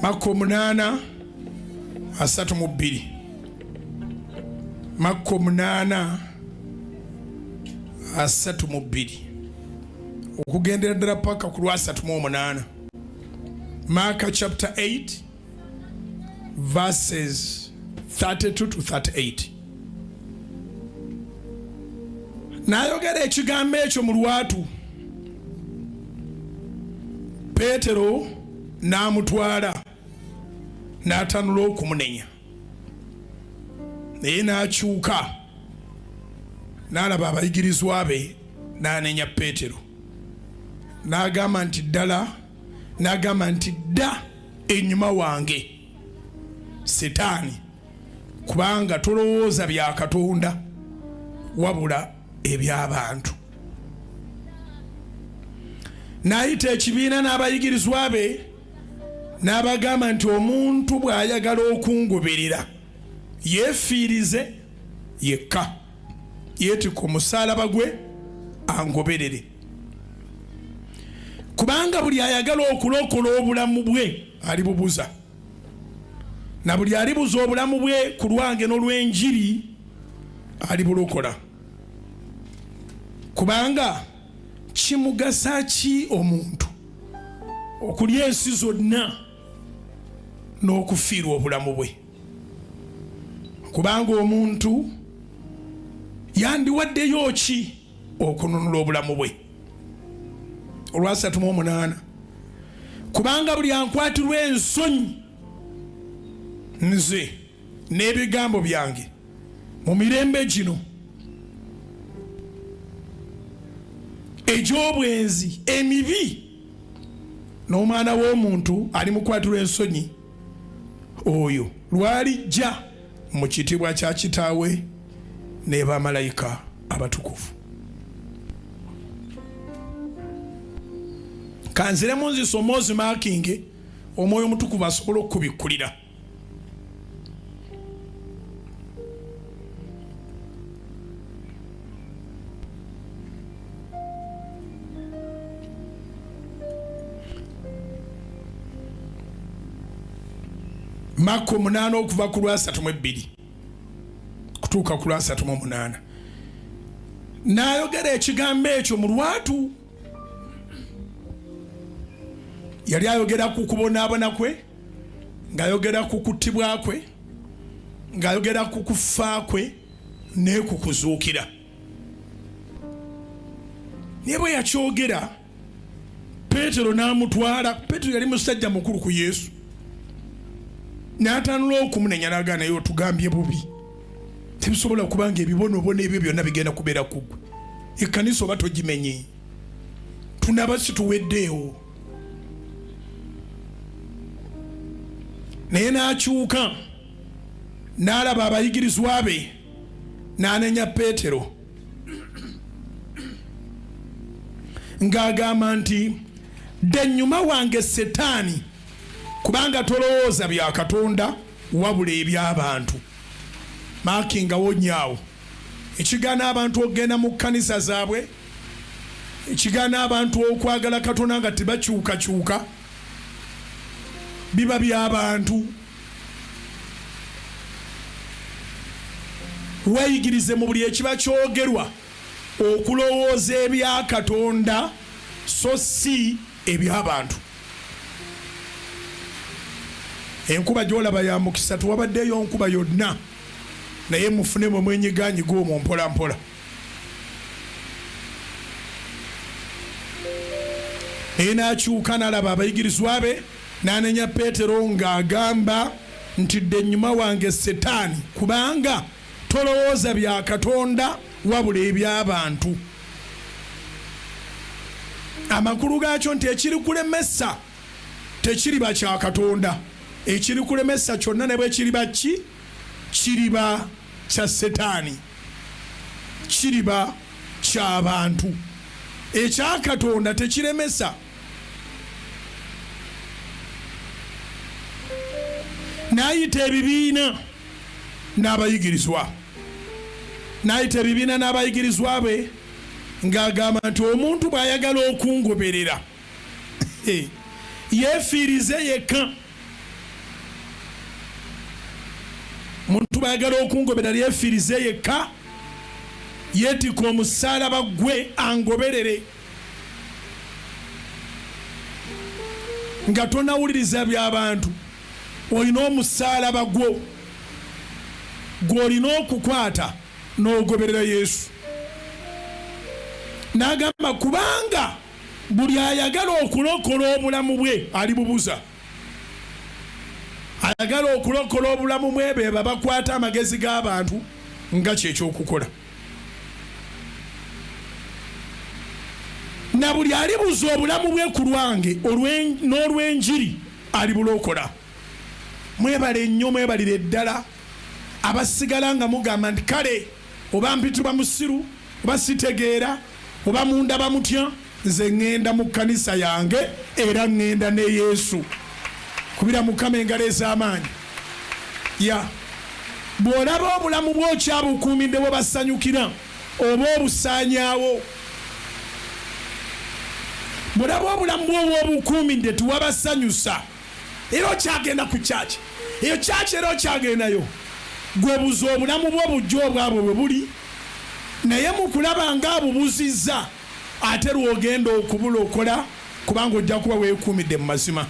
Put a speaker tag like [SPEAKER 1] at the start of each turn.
[SPEAKER 1] Mako 8:32. Mako 8:32. Okugendera ddala paka ku 38. Mark chapter 8 verses 32 to 38. N'ayogera ekigambo ekyo mu lwatu. Peetero n'amutwala n'atanula okumunenya. Naye n'akyuka n'alaba abayigirizwa be n'anenya Peetero. N'agamba nti dda ennyuma wange Setaani, kubanga tolowooza bya Katonda wabula eby'abantu. N'ayita ekibiina n'abayigirizwa be n'abagamba nti omuntu bw'ayagala okungoberera yeefiirize yekka, yeetikka omusaalaba gwe angoberere. Kubanga buli ayagala okulokola obulamu bwe alibubuza, na buli alibuza obulamu bwe ku lwange n'olw'enjiri alibulokola. Kubanga kimugasa ki omuntu okulya ensi zonna n'okufiirwa obulamu bwe? Kubanga omuntu yandiwaddeyo ki okununula obulamu bwe? Olwa 38. Kubanga buli ankwatirwa ensonyi nze n'ebigambo byange mu mirembe gino egy'obwenzi emibi, n'omwana w'omuntu alimukwatirwa ensonyi, oyo lwalijja mu kitiibwa kya kitaawe ne bamalayika abatukuvu. Kanziremu nzisoma ozimakinge omwoyo omutukuvu asobola okubikkulira. Mako 8 okuva ku 32 kutuuka ku 38. N'ayogera ekigambo ekyo mu lwatu. Yali ayogera ku kubonaabona kwe, ng'ayogera ku kuttibwa kwe, ng'ayogera ku kufa kwe ne ku kuzuukira. Naye bwe yakyogera Peetero n'amutwala. Peetero yali musajja mukulu ku Yesu. N'atanula okumunenya n'agaana, naye otugambye bubi. Tebisobola kubanga ebibonobono ebyo byonna bigenda kubeera ku ggwe. Ekkanisa oba togimenye. Tunaba situweddeewo. Naye n'akyuka n'alaba abayigirizwa be n'anenya Peetero ng'agamba nti dda ennyuma wange Setaani, kubanga tolowooza bya Katonda wabula eby'abantu. Maakingawo nyaawo. Ekigaana abantu okugenda mu kkanisa zaabwe, ekigaana abantu okwagala Katonda nga tebakyukakyuka, biba by'abantu. Weeyigirize mu buli ekiba kyogerwa okulowooza ebya Katonda so si eby'abantu. Enkuba gy'olaba ya mukisa, tewabaddeyo nkuba yonna, naye mufunemu mwenyiganyiga omwo mpola mpola. Naye n'akyuka n'alaba abayigirizwa be n'anenya Peetero ng'agamba nti dda ennyuma wange Setaani, kubanga tolowooza bya Katonda wabula eby'abantu. Amakulu gaakyo nti ekiri kulemesa tekiriba kya Katonda, ekiri kulemesa kyonna ne bwe kiriba ki, kiriba kya Setaani, kiriba ky'abantu. Ekya Katonda tekiremesa. N'ayita ebibiina n'abayigirizwa be ng'agamba nti omuntu bw'ayagala okungoberera yeefiirize yekka, bayagala okungobera lyefirize yekka yeetika omusaalaba gwe angoberere nga tonawuliriza by'abantu. Olina omusaalaba gwo gw'olina okukwata n'ogoberera Yesu. N'agamba kubanga buli ayagala okulokola obulamu bwe alibubuza. Ayagala okulokola obulamu bwe be bakwata amagezi g'abantu nga kyekyokukola. Na buli alibuza obulamu bwe ku lwange n'olw'enjiri alibulokola. Mwebale nnyo, mwebalire ddala abasigala nga mugamba nti kale oba mpitibwa musiru oba sitegeera oba mundaba mutya, nze ŋŋenda mu kkanisa yange era ŋŋenda ne Yesu. Kubira Mukama engalo ez'amaanyi. Bw'olaba obulamu bw'okyabukuumidde bwe basanyukira oba obusaanyaawo, bw'olaba obulamu bw'obukuumidde tuwabasanyusa era okyagenda ku kyaki, eyo kyaki era okyagendayo, gwe buza obulamu bwo bujja obwabwe bwe buli, naye mu kulaba nga abubuzizza ate lw'ogenda okubulokola kubanga ojja kuba weekuumidde mu mazima.